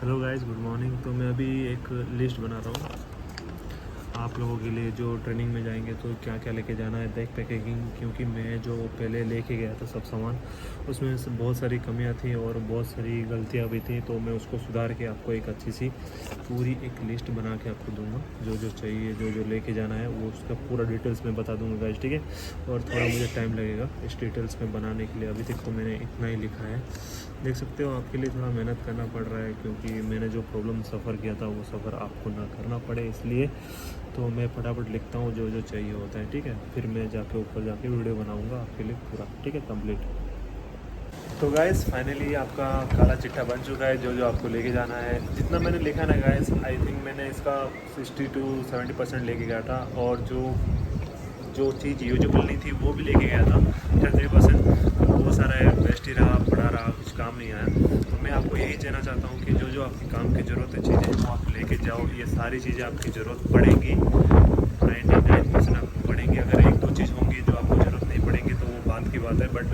Hello guys, good morning. तो मैं अभी एक लिस्ट बना रहा हूँ आप लोगों के लिए जो ट्रेनिंग में जाएंगे तो क्या क्या लेके जाना है, बैग पैकिंग। क्योंकि मैं जो पहले लेके गया था सब सामान, उसमें से बहुत सारी कमियां थी और बहुत सारी गलतियां भी थी। तो मैं उसको सुधार के आपको एक अच्छी सी पूरी एक लिस्ट बना के आपको दूंगा। जो जो चाहिए, जो जो लेके जाना है, वो उसका पूरा डिटेल्स में बता दूंगा गाइस, ठीक है। और थोड़ा मुझे टाइम लगेगा इस डिटेल्स में बनाने के लिए। अभी तक तो मैंने इतना ही लिखा है, देख सकते हो। आपके लिए थोड़ा मेहनत करना पड़ रहा है क्योंकि मैंने जो प्रॉब्लम सफ़र किया था वो सफ़र आपको ना करना पड़े, इसलिए तो मैं फटाफट लिखता हूँ जो जो चाहिए होता है, ठीक है। फिर मैं जाके ऊपर जाके वीडियो बनाऊँगा आपके लिए पूरा, ठीक है, कंप्लीट। तो गाइस फाइनली आपका काला चिट्ठा बन चुका है, जो जो आपको लेके जाना है। जितना मैंने लिखा ना गाइस, आई थिंक मैंने इसका 60 to 70% लेके गया था। और जो जो चीज़ यूजेबल नहीं थी वो भी लेके गया था 30%। वो सारा वेस्ट ही रहा, पड़ा रहा, कुछ काम नहीं आया। तो मैं आपको यही कहना चाहता हूँ कि जो जो आपकी काम की ज़रूरत है चीज़ें, वो आप लेके जाओ। ये सारी चीज़ें आपकी ज़रूरत पड़ेगी, 99% आपको पड़ेंगी। अगर एक दो चीज़ होंगी जो आपको ज़रूरत नहीं पड़ेंगी तो वो बात की बात है, बट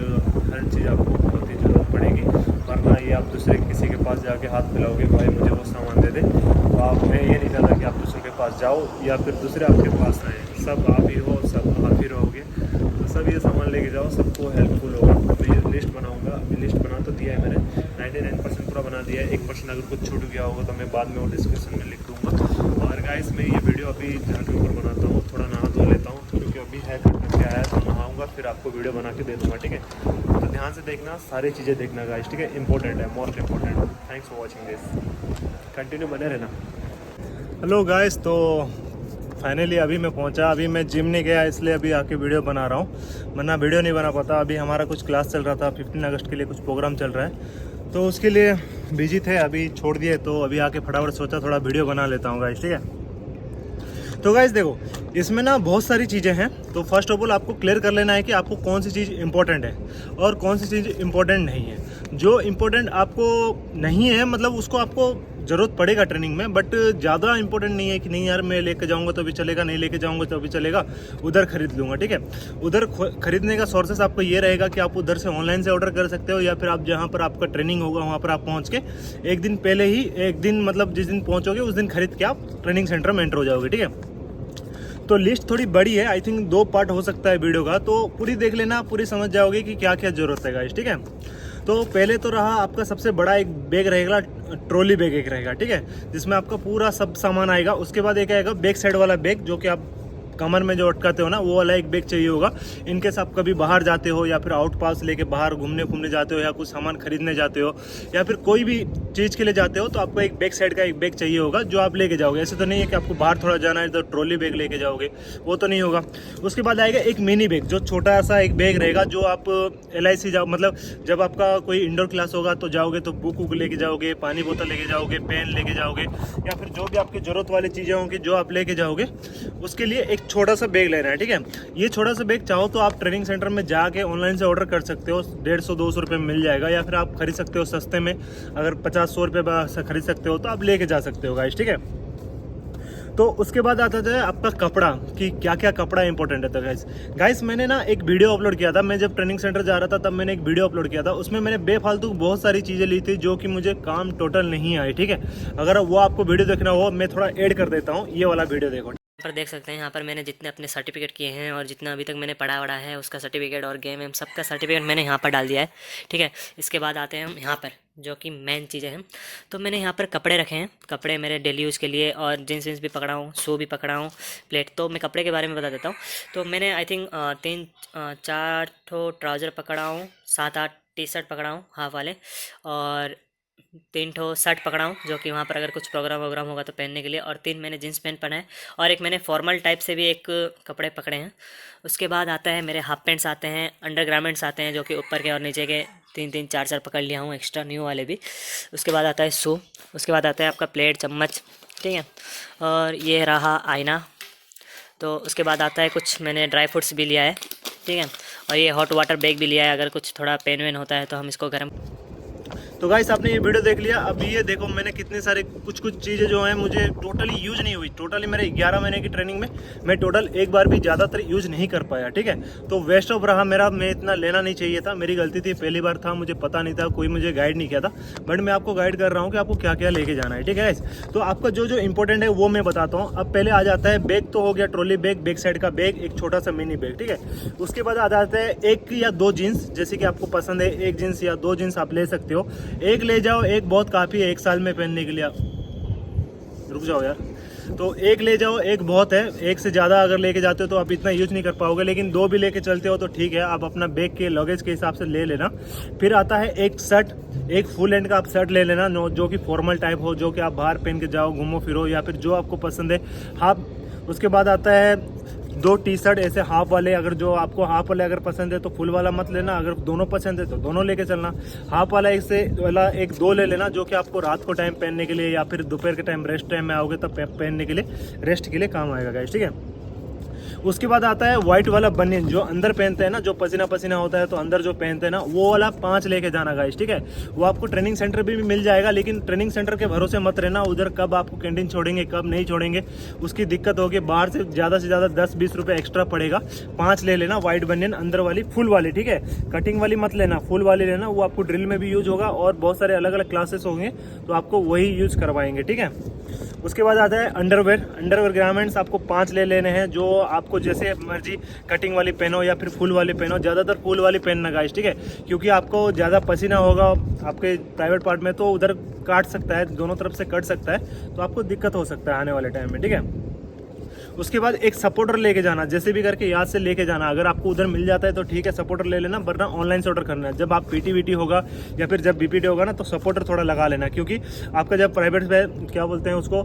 हर चीज़ आपको बहुत ही ज़रूरत पड़ेगी। वरना ये आप दूसरे किसी के पास जाके हाथ मिलाओगे, भाई मुझे वो सामान दे दे, तो आप, मैं ये नहीं चाहता कि आप दूसरों के पास जाओ या फिर दूसरे आपके पास आए। सब आप ही हो, सब आप ही रहोगे। तो सब ये सामान लेके जाओ, सबको हेल्पफुल होगा। मैं ये लिस्ट बनाऊंगा, अभी लिस्ट बना तो दिया है मैंने, 99% पूरा बना दिया है। 1% अगर कुछ छूट गया होगा तो मैं बाद में वो डिस्क्रिप्शन में लिख दूँगा। और गाइस मैं ये वीडियो अभी जहाँ के ऊपर बनाता हूँ थोड़ा नहा धो लेता हूँ क्योंकि अभी है करके आया, तो नहाऊँगा फिर आपको वीडियो बना के दे दूँगा, ठीक है। तो ध्यान से देखना, सारी चीज़ें देखना गाइस, ठीक है। इंपॉर्टेंट है, most important. Thanks for watching this, continue बने रहना। हेलो गाइस, तो फाइनली अभी मैं पहुंचा। अभी मैं जिम नहीं गया इसलिए अभी आके वीडियो बना रहा हूं, वरना वीडियो नहीं बना पाता। अभी हमारा कुछ क्लास चल रहा था, 15 अगस्त के लिए कुछ प्रोग्राम चल रहा है, तो उसके लिए बिजी थे। अभी छोड़ दिए, तो अभी आके फटाफट सोचा थोड़ा वीडियो बना लेता हूँ गाइस, ठीक है। तो गाइस देखो, इसमें ना बहुत सारी चीज़ें हैं। तो फर्स्ट ऑफ ऑल आपको क्लियर कर लेना है कि आपको कौन सी चीज़ इंपॉर्टेंट है और कौन सी चीज़ इंपॉर्टेंट नहीं है। जो इंपॉर्टेंट आपको नहीं है, मतलब उसको आपको ज़रूरत पड़ेगा ट्रेनिंग में, बट ज़्यादा इंपॉर्टेंट नहीं है कि नहीं यार मैं लेके जाऊंगा तो भी चलेगा, नहीं लेके जाऊंगा तो भी चलेगा, उधर खरीद लूँगा, ठीक है। उधर खरीदने का सोर्सेस आपको ये रहेगा कि आप उधर से ऑनलाइन से ऑर्डर कर सकते हो, या फिर आप जहाँ पर आपका ट्रेनिंग होगा वहाँ पर आप पहुँच के एक दिन पहले ही, एक दिन मतलब जिस दिन पहुँचोगे उस दिन खरीद के आप ट्रेनिंग सेंटर में एंटर हो जाओगे, ठीक है। तो लिस्ट थोड़ी बड़ी है, आई थिंक 2 पार्ट हो सकता है वीडियो का, तो पूरी देख लेना, पूरी समझ जाओगे कि क्या क्या जरूरत है गाइस, ठीक है। तो पहले तो रहा आपका सबसे बड़ा एक बैग रहेगा, ट्रॉली बैग एक रहेगा, ठीक है, जिसमें आपका पूरा सब सामान आएगा। उसके बाद एक आएगा बैक साइड वाला बैग, जो कि आप कमर में जो अटकाते हो ना, वो वाला एक बैग चाहिए होगा। इनकेस आप कभी बाहर जाते हो या फिर आउट पास लेके बाहर घूमने घूमने जाते हो या कुछ सामान खरीदने जाते हो या फिर कोई भी चीज़ के लिए जाते हो, तो आपको एक बैक साइड का एक बैग चाहिए होगा जो आप लेके जाओगे। ऐसे तो नहीं है कि आपको बाहर थोड़ा जाना है तो ट्रॉली बैग लेके जाओगे, वो तो नहीं होगा। उसके बाद आएगा एक मिनी बैग, जो छोटा सा एक बैग रहेगा, जो आप LIC जाओ, मतलब जब आपका कोई इंडोर क्लास होगा तो जाओगे तो बुक वुक लेके जाओगे, पानी बोतल लेके जाओगे, पेन लेके जाओगे, या फिर जो भी आपकी ज़रूरत वाली चीज़ें होंगी जो आप लेके जाओगे, उसके लिए एक छोटा सा बैग लेना है, ठीक है। ये छोटा सा बैग चाहो तो आप ट्रेनिंग सेंटर में जाके ऑनलाइन से ऑर्डर कर सकते हो, 150-200 रुपये में मिल जाएगा, या फिर आप खरीद सकते हो सस्ते में, अगर 50-100 रुपये से खरीद सकते हो तो आप लेके जा सकते हो गाइस, ठीक है। तो उसके बाद आता है आपका कपड़ा, कि क्या क्या कपड़ा इंपॉर्टेंट है। तो गाइस मैंने ना एक वीडियो अपलोड किया था, मैं जब ट्रेनिंग सेंटर जा रहा था तब मैंने एक वीडियो अपलोड किया था। उसमें मैंने बेफालतू बहुत सारी चीज़ें ली थी जो कि मुझे काम टोटल नहीं आई, ठीक है। अगर वो आपको वीडियो देखना हो, मैं थोड़ा ऐड कर देता हूँ, ये वाला वीडियो देखो। पर देख सकते हैं यहाँ पर मैंने जितने अपने सर्टिफिकेट किए हैं और जितना अभी तक मैंने पढ़ा वढ़ा है उसका सर्टिफिकेट और गेम वेम सबका सर्टिफिकेट मैंने यहाँ पर डाल दिया है, ठीक है। इसके बाद आते हैं हम यहाँ पर, जो कि मेन चीज़ें हैं। तो मैंने यहाँ पर कपड़े रखे हैं, कपड़े मेरे डेली यूज़ के लिए, और जीन्स वीन्स भी पकड़ा हूँ, शू भी पकड़ा हूँ, प्लेट। तो मैं कपड़े के बारे में बता देता हूँ। तो मैंने आई थिंक 3-4 ठो ट्राउज़र पकड़ा हूँ, 7-8 टी-शर्ट पकड़ा हूँ हाफ वाले, और 3 ठो शर्ट पकड़ा हूँ जो कि वहाँ पर अगर कुछ प्रोग्राम वोग्राम होगा तो पहनने के लिए, और 3 मैंने जींस पैंट पहना है, और एक मैंने फॉर्मल टाइप से भी एक कपड़े पकड़े हैं। उसके बाद आता है मेरे हाफ पैंट्स आते हैं, अंडर गारमेंट्स आते हैं, जो कि ऊपर के और नीचे के 3-3 4-4 पकड़ लिया हूँ, एक्स्ट्रा न्यू वाले भी। उसके बाद आता है शू। उसके बाद आता है आपका प्लेट चम्मच, ठीक है। और ये रहा आईना। तो उसके बाद आता है कुछ मैंने ड्राई फ्रूट्स भी लिया है, ठीक है। और ये हॉट वाटर बैग भी लिया है, अगर कुछ थोड़ा पेन वेन होता है तो हम इसको गर्म। तो गाइस आपने ये वीडियो देख लिया। अभी ये देखो मैंने कितने सारे कुछ चीज़ें जो हैं मुझे टोटली यूज नहीं हुई। टोटली मेरे 11 महीने की ट्रेनिंग में मैं टोटल एक बार भी ज़्यादातर यूज नहीं कर पाया, ठीक है। तो वेस्ट ऑफ रहा मेरा, मैं इतना लेना नहीं चाहिए था, मेरी गलती थी, पहली बार था, मुझे पता नहीं था, कोई मुझे गाइड नहीं किया था। बट मैं आपको गाइड कर रहा हूँ कि आपको क्या क्या लेके जाना है, ठीक है गाइस। तो आपका जो जो इंपॉर्टेंट है वो मैं बताता हूँ। अब पहले आ जाता है बैग, तो हो गया ट्रॉली बैग, बैक साइड का बैग, एक छोटा सा मिनी बैग, ठीक है। उसके बाद आ जाता है एक या दो जीन्स, जैसे कि आपको पसंद है, एक जीन्स या दो जीन्स आप ले सकते हो। एक ले जाओ, एक बहुत काफ़ी है एक साल में पहनने के लिए। रुक जाओ यार। तो एक ले जाओ, एक बहुत है, एक से ज़्यादा अगर लेके जाते हो तो आप इतना यूज नहीं कर पाओगे, लेकिन दो भी लेके चलते हो तो ठीक है, आप अपना बैग के लगेज के हिसाब से ले लेना। फिर आता है एक शर्ट, एक फुल हैंड का आप शर्ट ले लेना जो कि फॉर्मल टाइप हो, जो कि आप बाहर पहन के जाओ, घूमो फिरो, या फिर जो आपको पसंद है हाफ। उसके बाद आता है दो टी शर्ट ऐसे हाफ वाले, अगर जो आपको हाफ वाले अगर पसंद है तो फुल वाला मत लेना, अगर दोनों पसंद है तो दोनों लेके चलना। हाफ वाला एक से वाला एक दो ले लेना, जो कि आपको रात को टाइम पहनने के लिए या फिर दोपहर के टाइम रेस्ट टाइम में आओगे तब पहनने के लिए, रेस्ट के लिए काम आएगा गाइस, ठीक है। उसके बाद आता है व्हाइट वाला बनियन, जो अंदर पहनते हैं ना, जो पसीना पसीना होता है तो अंदर जो पहनते हैं ना, वो वाला 5 लेके जाना गाइस, ठीक है। वो आपको ट्रेनिंग सेंटर पे भी मिल जाएगा, लेकिन ट्रेनिंग सेंटर के भरोसे मत रहना, उधर कब आपको कैंटीन छोड़ेंगे कब नहीं छोड़ेंगे उसकी दिक्कत होगी। बाहर से ज़्यादा 10-20 रुपये एक्स्ट्रा पड़ेगा। 5 ले लेना व्हाइट बनियन, अंदर वाली फुल वाली, ठीक है। कटिंग वाली मत लेना, फुल वाली लेना, वो आपको ड्रिल में भी यूज होगा और बहुत सारे अलग अलग क्लासेस होंगे तो आपको वही यूज करवाएंगे, ठीक है। उसके बाद आता है अंडरवेयर गारमेंट्स, आपको 5 ले लेने हैं, जो आपको जैसे मर्जी कटिंग वाली पहनो या फिर फुल वाली पहनो, ज़्यादातर फुल वाली पहनना गाइस, ठीक है, क्योंकि आपको ज़्यादा पसीना होगा आपके प्राइवेट पार्ट में तो उधर काट सकता है, दोनों तरफ से कट सकता है, तो आपको दिक्कत हो सकता है आने वाले टाइम में, ठीक है। उसके बाद एक सपोर्टर लेके जाना, जैसे भी करके याद से लेके जाना, अगर आपको उधर मिल जाता है तो ठीक है सपोर्टर ले लेना, वरना ऑनलाइन से ऑर्डर करना है। जब आप पीटी होगा या फिर जब बीपीटी होगा ना तो सपोर्टर थोड़ा लगा लेना, क्योंकि आपका जब प्राइवेट में क्या बोलते हैं उसको,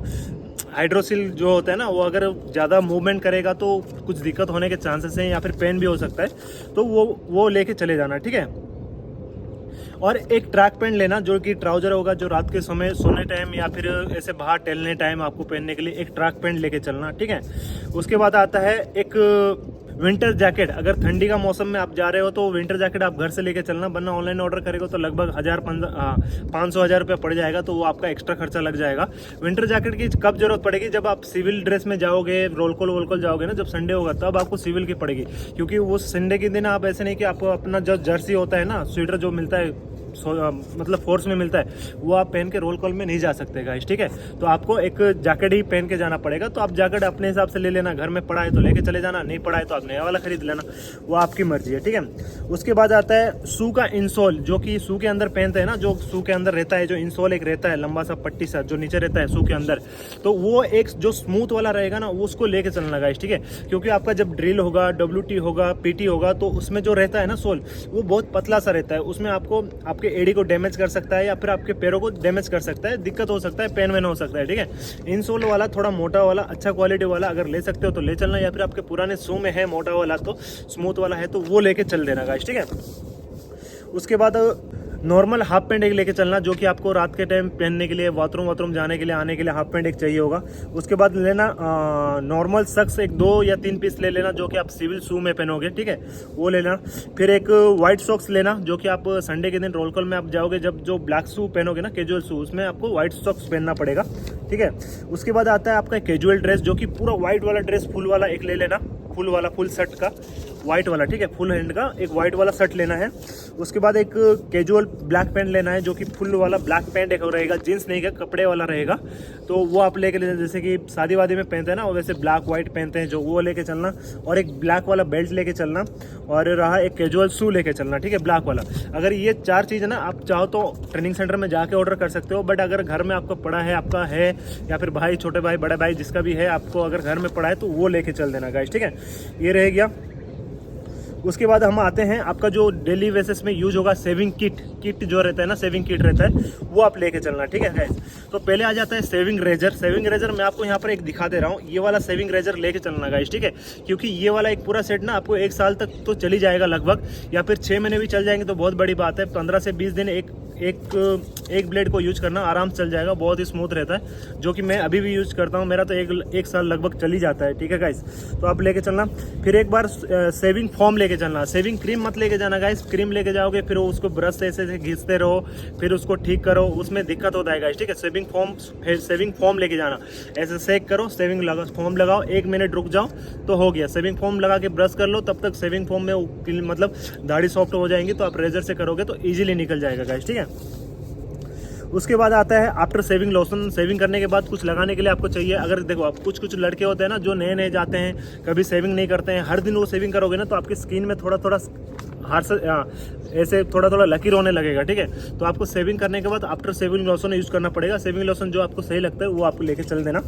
हाइड्रोसिल जो होता है ना, वो अगर ज़्यादा मूवमेंट करेगा तो कुछ दिक्कत होने के चांसेस हैं या फिर पेन भी हो सकता है, तो वो लेके चले जाना, ठीक है। और एक ट्रैक पैंट लेना, जो कि ट्राउजर होगा, जो रात के समय सोने टाइम या फिर ऐसे बाहर टहलने टाइम आपको पहनने के लिए एक ट्रैक पैंट लेके चलना, ठीक है। उसके बाद आता है एक विंटर जैकेट, अगर ठंडी का मौसम में आप जा रहे हो तो विंटर जैकेट आप घर से लेके चलना, वरना ऑनलाइन ऑर्डर करेगा तो लगभग 500-1000 रुपये पड़ जाएगा, तो वो आपका एक्स्ट्रा खर्चा लग जाएगा। विंटर जैकेट की कब जरूरत पड़ेगी, जब आप सिविल ड्रेस में जाओगे, रोल कॉल जाओगे ना, जब संडे होगा तब आपको सिविल की पड़ेगी, क्योंकि वो संडे के दिन आप ऐसे नहीं कि आपको अपना जो जर्सी होता है ना, स्वेटर जो मिलता है मतलब फोर्स में मिलता है, वो आप पहन के रोल कॉल में नहीं जा सकते गाइस, ठीक है। तो आपको एक जैकेट ही पहन के जाना पड़ेगा, तो आप जैकेट अपने हिसाब से ले लेना, घर में पड़ा है तो लेके चले जाना, नहीं पड़ा है तो आप नया वाला खरीद लेना, वो आपकी मर्जी है, ठीक है। उसके बाद आता है शू का इंसोल, जो कि शू के अंदर पहनते हैं ना, जो शू के अंदर रहता है, जो इंसोल एक रहता है लंबा सा पट्टी सा जो नीचे रहता है शू के अंदर, तो वो एक जो स्मूथ वाला रहेगा ना, वो उसको लेके चलना गाइस, ठीक है। क्योंकि आपका जब ड्रिल होगा, WT होगा, PT होगा, तो उसमें जो रहता है ना सोल, वो बहुत पतला सा रहता है, उसमें आपको आपके एड़ी को डैमेज कर सकता है या फिर आपके पैरों को डैमेज कर सकता है, दिक्कत हो सकता है, पेन वेन हो सकता है, ठीक है। इनसोल वाला थोड़ा मोटा वाला अच्छा क्वालिटी वाला अगर ले सकते हो तो ले चलना, या फिर आपके पुराने शू में है मोटा वाला तो स्मूथ वाला है तो वो लेके चल देना गाइस, ठीक है। उसके बाद नॉर्मल हाफ पैंट एक लेके चलना, जो कि आपको रात के टाइम पहनने के लिए, बाथरूम जाने के लिए, आने के लिए हाफ पैंट एक चाहिए होगा। उसके बाद लेना नॉर्मल सक्स एक 2 या 3 पीस ले लेना, जो कि आप सिविल शू में पहनोगे, ठीक है, वो लेना। फिर एक वाइट सॉक्स लेना, जो कि आप संडे के दिन रोल कॉल में आप जाओगे, जब जो ब्लैक शू पहनोगे ना, कैजुअल शू, उसमें आपको व्हाइट सॉक्स पहनना पड़ेगा, ठीक है। उसके बाद आता है आपका कैजुअल ड्रेस, जो कि पूरा व्हाइट वाला ड्रेस फुल वाला एक ले लेना, फुल शर्ट का व्हाइट वाला, ठीक है, फुल हैंड का एक व्हाइट वाला शर्ट लेना है। उसके बाद एक कैजुअल ब्लैक पैंट लेना है, जो कि फुल वाला ब्लैक पैंट एक रहेगा, जींस नहीं का कपड़े वाला रहेगा, तो वो आप लेके लेना, जैसे कि शादी वादी में पहनते हैं ना, वैसे ब्लैक व्हाइट पहनते हैं जो, वो लेके चलना। और एक ब्लैक वाला बेल्ट लेके चलना, और रहा एक कैजुअल शू लेके चलना, ठीक है, ब्लैक वाला। अगर ये 4 चीज़ है ना, आप चाहो तो ट्रेनिंग सेंटर में जाके ऑर्डर कर सकते हो, बट अगर घर में आपका पड़ा है, आपका है, या फिर भाई, छोटे भाई, बड़े भाई, जिसका भी है, आपको अगर घर में पड़ा है तो वो लेके चल देना गाइस, ठीक है। ये रह गया। उसके बाद हम आते हैं आपका जो डेली बेसिस में यूज होगा सेविंग किट जो रहता है ना, सेविंग किट रहता है, वो आप लेके चलना, ठीक है गाइस। तो पहले आ जाता है सेविंग रेजर मैं आपको यहाँ पर एक दिखा दे रहा हूँ, ये वाला सेविंग रेजर लेके चलना गाइस, ठीक है, क्योंकि ये वाला एक पूरा सेट ना आपको 1 साल तक तो चली जाएगा लगभग, या फिर 6 महीने भी चल जाएंगे तो बहुत बड़ी बात है, 15 से 20 दिन एक एक ब्लेड को यूज करना, आराम से चल जाएगा, बहुत ही स्मूथ रहता है, जो कि मैं अभी भी यूज करता हूँ। मेरा तो एक साल लगभग चल ही जाता है। ठीक है गाइस, तो आप लेके चलना। फिर एक बार सेविंग फोम लेके चलना, सेविंग क्रीम मत लेके जाना गाइस। क्रीम लेके जाओगे फिर उसको ब्रश से ऐसे घिसते रहो, फिर उसको ठीक करो, उसमें दिक्कत होता है गाइस। ठीक है, सेविंग फोम लेके जाना, ऐसे सेक करो, फोम लगाओ, 1 मिनट रुक जाओ तो हो गया। सेविंग फोम लगा के ब्रश कर लो, तब तक सेविंग फोम में मतलब दाढ़ी सॉफ्ट हो जाएंगी, तो आप रेजर से करोगे तो इजीली निकल जाएगा गाइस। ठीक है, उसके बाद आता है आफ्टर सेविंग लोशन। सेविंग करने के बाद कुछ लगाने के लिए आपको चाहिए, अगर देखो आप कुछ लड़के होते हैं ना जो नए जाते हैं, कभी सेविंग नहीं करते हैं, हर दिन वो सेविंग करोगे ना तो आपकी स्किन में थोड़ा हाथ से ऐसे थोड़ा लकीर होने लगेगा। ठीक है, तो आपको सेविंग करने के बाद आफ्टर सेविंग लोशन यूज़ करना पड़ेगा। सेविंग लोशन जो आपको सही लगता है वो आपको लेके चल देना।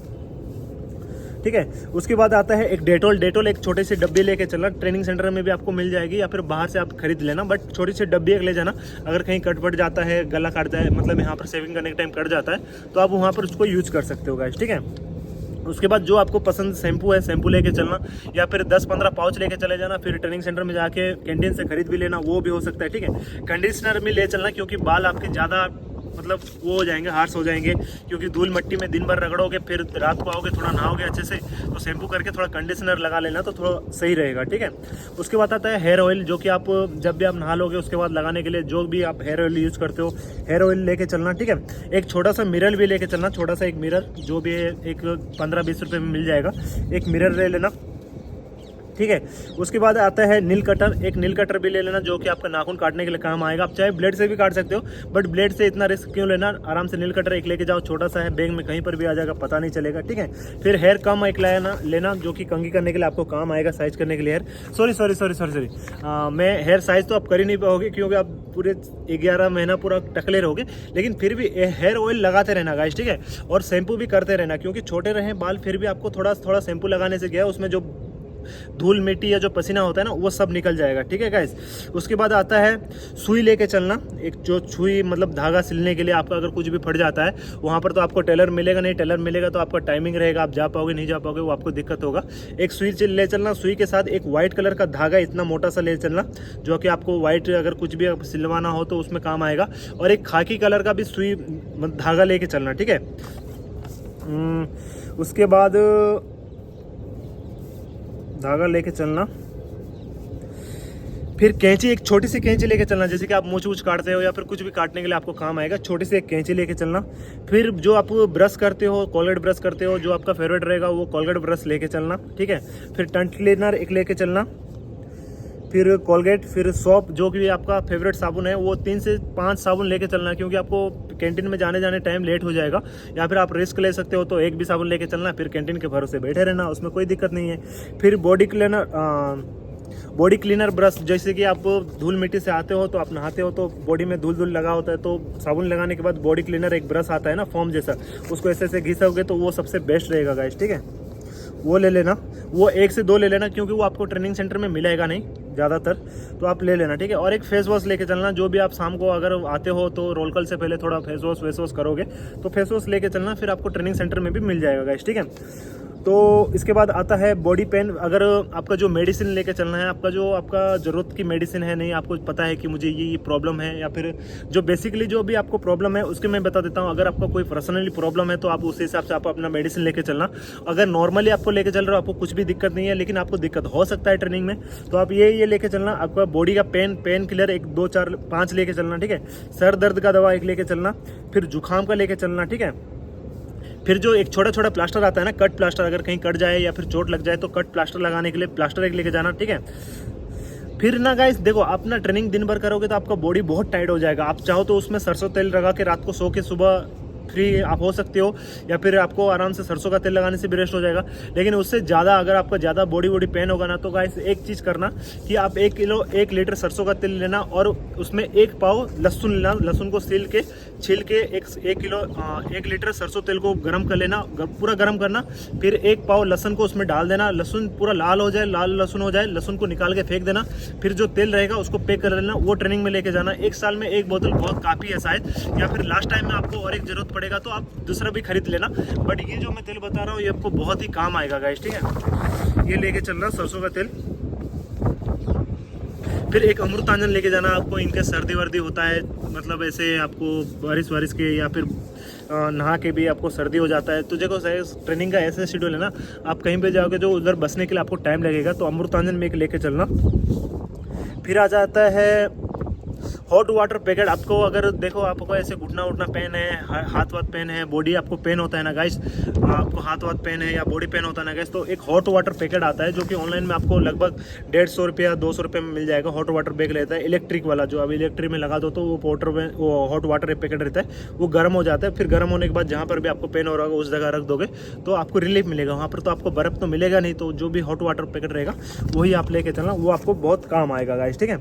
ठीक है, उसके बाद आता है एक डेटोल एक छोटी सी डब्बी लेके चलना। ट्रेनिंग सेंटर में भी आपको मिल जाएगी या फिर बाहर से आप खरीद लेना, बट छोटी सी डब्बी एक ले जाना। अगर कहीं कट पट जाता है, गला काट जाए, मतलब यहाँ पर सेविंग करने के टाइम कट जाता है, तो आप वहाँ पर उसको यूज कर सकते हो गाइस। ठीक है, उसके बाद जो आपको पसंद शैम्पू है, शैम्पू लेके चलना, या फिर 10-15 पाउच लेके चले जाना। फिर ट्रेनिंग सेंटर में जाके कैंटीन से खरीद भी लेना, वो भी हो सकता है। ठीक है, कंडीशनर भी ले चलना, क्योंकि बाल आपके ज़्यादा मतलब वो हो जाएंगे, हार्श हो जाएंगे, क्योंकि धूल मिट्टी में दिन भर रगड़ोगे, फिर रात को आओगे, थोड़ा नहाओगे अच्छे से, तो शैम्पू करके थोड़ा कंडीशनर लगा लेना, तो थोड़ा सही रहेगा। ठीक है, उसके बाद आता है हेयर ऑयल, जो कि आप जब भी आप नहा लोगे उसके बाद लगाने के लिए जो भी आप हेयर ऑयल यूज़ करते हो, हेयर ऑयल लेके चलना। ठीक है, एक छोटा सा मिरर भी लेके चलना, छोटा सा एक मिरर, जो भी है एक 15-20 रुपये में मिल जाएगा, एक मिरर ले लेना। ठीक है, उसके बाद आता है नील कटर, एक नील कटर भी ले लेना, जो कि आपका नाखून काटने के लिए काम आएगा। आप चाहे ब्लेड से भी काट सकते हो, बट ब्लेड से इतना रिस्क क्यों लेना, आराम से नील कटर एक लेके जाओ, छोटा सा है, बैग में कहीं पर भी आ जाएगा, पता नहीं चलेगा। ठीक है, फिर हेयर कम एक लेना, जो कि कंघी करने के लिए आपको काम आएगा, साइज करने के लिए हेयर। सॉरी, मैं हेयर साइज तो आप कर ही नहीं पाओगे, क्योंकि आप पूरे 11 महीना पूरा टकले रहोगे, लेकिन फिर भी हेयर ऑयल लगाते रहना गाइस। ठीक है, और शैम्पू भी करते रहना, क्योंकि छोटे रहे बाल, फिर भी आपको थोड़ा शैम्पू लगाने से गया उसमें जो धूल मिट्टी या जो पसीना होता है ना, वो सब निकल जाएगा। ठीक है गाइस, उसके बाद आता है सुई लेके चलना, एक जो सुई मतलब धागा सिलने के लिए आपका अगर कुछ भी फट जाता है वहाँ पर, तो आपको टेलर मिलेगा नहीं, टेलर मिलेगा तो आपका टाइमिंग रहेगा, आप जा पाओगे नहीं जा पाओगे, वो आपको दिक्कत होगा। एक सुई ले चलना, सुई के साथ एक वाइट कलर का धागा इतना मोटा सा ले चलना, जो कि आपको वाइट अगर कुछ भी सिलवाना हो तो उसमें काम आएगा, और एक खाकी कलर का भी सुई धागा लेके चलना। ठीक है, उसके बाद धागा लेके चलना, फिर कैंची, एक छोटी सी कैंची लेके चलना, जैसे कि आप मूछ काटते हो या फिर कुछ भी काटने के लिए आपको काम आएगा, छोटी सी एक कैंची लेके चलना। फिर जो आप ब्रश करते हो, कोलगेट ब्रश करते हो, जो आपका फेवरेट रहेगा वो कोलगेट ब्रश लेके चलना। ठीक है, फिर टंग क्लीनर एक लेके चलना, फिर कोलगेट, फिर सोप, जो कि आपका फेवरेट साबुन है, वो 3 से 5 साबुन लेके चलना, क्योंकि आपको कैंटीन में जाने टाइम लेट हो जाएगा, या फिर आप रिस्क ले सकते हो तो एक भी साबुन लेके चलना, फिर कैंटीन के भरोसे बैठे रहना, उसमें कोई दिक्कत नहीं है। फिर बॉडी क्लीनर ब्रश, जैसे कि आप धूल मिट्टी से आते हो तो आप नहाते हो तो बॉडी में धूल लगा होता है, तो साबुन लगाने के बाद बॉडी क्लीनर एक ब्रश आता है ना फोम जैसा, उसको ऐसे घिसोगे तो वो सबसे बेस्ट रहेगा गाइस। ठीक है, वो ले लेना, वो 1 से 2 ले लेना, क्योंकि वो आपको ट्रेनिंग सेंटर में मिलेगा नहीं ज़्यादातर, तो आप ले लेना। ठीक है, और एक फेस वॉश लेके चलना, जो भी आप शाम को अगर आते हो तो रोल कॉल से पहले थोड़ा फेस वॉश करोगे तो फेस वॉश लेके चलना, फिर आपको ट्रेनिंग सेंटर में भी मिल जाएगा गाइस। ठीक है, तो इसके बाद आता है बॉडी पेन। अगर आपका जो मेडिसिन लेके चलना है, आपका ज़रूरत की मेडिसिन है, नहीं आपको पता है कि मुझे ये प्रॉब्लम है, या फिर जो बेसिकली जो भी आपको प्रॉब्लम है उसके मैं बता देता हूँ। अगर आपका कोई पर्सनली प्रॉब्लम है तो आप उस हिसाब से आप अपना मेडिसिन लेके चलना। अगर नॉर्मली आपको लेके चल रहे हो, आपको कुछ भी दिक्कत नहीं है, लेकिन आपको दिक्कत हो सकता है ट्रेनिंग में, तो आप ये लेके चलना। आपका बॉडी का पेन किलर 1, 2, 4, 5 लेके चलना। ठीक है, सर दर्द का दवा एक लेके चलना, फिर जुकाम का लेके चलना। ठीक है, फिर जो एक छोटा प्लास्टर आता है ना, कट प्लास्टर, अगर कहीं कट जाए या फिर चोट लग जाए तो कट प्लास्टर लगाने के लिए प्लास्टर एक लेके जाना। ठीक है, फिर ना गाइस देखो, आप ना ट्रेनिंग दिन भर करोगे तो आपका बॉडी बहुत टाइट हो जाएगा। आप चाहो तो उसमें सरसों तेल लगा के रात को सो के सुबह फ्री आप हो सकते हो, या फिर आपको आराम से सरसों का तेल लगाने से भी रेस्ट हो जाएगा। लेकिन उससे ज़्यादा अगर आपका ज़्यादा बॉडी पेन होगा ना, तो गाइस एक चीज़ करना कि आप 1 लीटर सरसों का तेल लेना, और उसमें 1 पाव लहसुन लेना, लहसुन को छील के 1 लीटर सरसों तेल को गर्म कर लेना, पूरा गर्म करना, फिर 1 पाव लहसुन को उसमें डाल देना, लहसुन पूरा लाल हो जाए, लाल लहसुन हो जाए, लहसुन को निकाल के फेंक देना, फिर जो तेल रहेगा उसको पैक कर लेना, वो ट्रेनिंग में लेके जाना। 1 साल में 1 बोतल बहुत काफ़ी है शायद, या फिर लास्ट टाइम में आपको और एक जरूरत पड़ेगा तो आप दूसरा भी खरीद लेना, बट ये जो मैं तेल बता रहा हूँ ये आपको बहुत ही काम आएगा गाइस। ठीक है, ये लेके चलना सरसों का तेल। फिर एक अमृतांजन लेके जाना आपको, इनके सर्दी वर्दी होता है, मतलब ऐसे आपको बारिश वारिश के या फिर नहा के भी आपको सर्दी हो जाता है। तो देखो ट्रेनिंग का ऐसा शेड्यूल है ना, आप कहीं पे जाओगे जो उधर बसने के लिए आपको टाइम लगेगा, तो अमृतांजन में एक लेके चलना। फिर आ जाता है हॉट वाटर पैकेट। आपको अगर देखो आपको ऐसे घुटना उठना पेन है, हाथ वाथ पेन है, बॉडी आपको पेन होता है ना गाइस, आपको हाथ वाथ पेन है या बॉडी पेन होता है ना गाइस, तो एक हॉट वाटर पैकेट आता है जो कि ऑनलाइन में आपको लगभग 150 रुपया 200 रुपये में मिल जाएगा। हॉट वाटर बैग रहता है इलेक्ट्रिक वाला, जो अब इलेक्ट्रिक में लगा दो तो वो हॉट वाटर पैकेट रहता है, वो गर्म हो जाता है। फिर गर्म होने के बाद जहाँ पर भी आपको पेन हो रहा होगा उस जगह रख दोगे तो आपको रिलीफ मिलेगा। वहाँ पर तो आपको बर्फ़ तो मिलेगा नहीं, तो जो भी हॉट वाटर पैकेट रहेगा वही आप लेके चलना, वो आपको बहुत काम आएगा गाइस, ठीक है।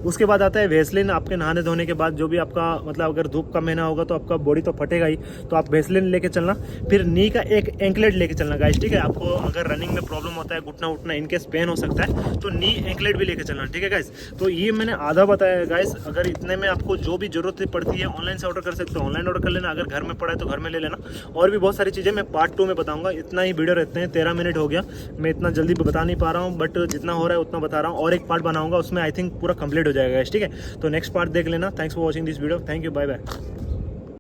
उसके बाद आता है वेस्लिन। आपके नहाने धोने के बाद जो भी आपका मतलब अगर धूप का महीना होगा तो आपका बॉडी तो फटेगा ही, तो आप वेस्लिन लेके चलना। फिर नी का एक एंकलेट लेके चलना गाइस, ठीक है। आपको अगर रनिंग में प्रॉब्लम होता है, घुटना उठना इनकेस पेन हो सकता है, तो नी एंकलेट भी लेके चलना, ठीक है गाइस। तो ये मैंने आधा बताया गाइस। अगर इतने में आपको जो भी जरूरत पड़ती है ऑनलाइन से ऑर्डर कर सकते हो, ऑनलाइन ऑर्डर कर लेना। अगर घर में पड़ा है तो घर में ले लेना। और भी बहुत सारी चीज़ें मैं पार्ट 2 में बताऊंगा। इतना ही वीडियो रहते हैं, 13 मिनट हो गया, मैं इतना जल्दी बता नहीं पा रहा हूँ, बट जितना हो रहा है उतना बता रहा हूँ। और एक पार्ट बनाऊंगा, उसमें आई थिंक पूरा कंप्लीट हो जाएगा गाइस, ठीक है। तो नेक्स्ट पार्ट देख लेना। Thanks for watching this video, thank you, bye bye.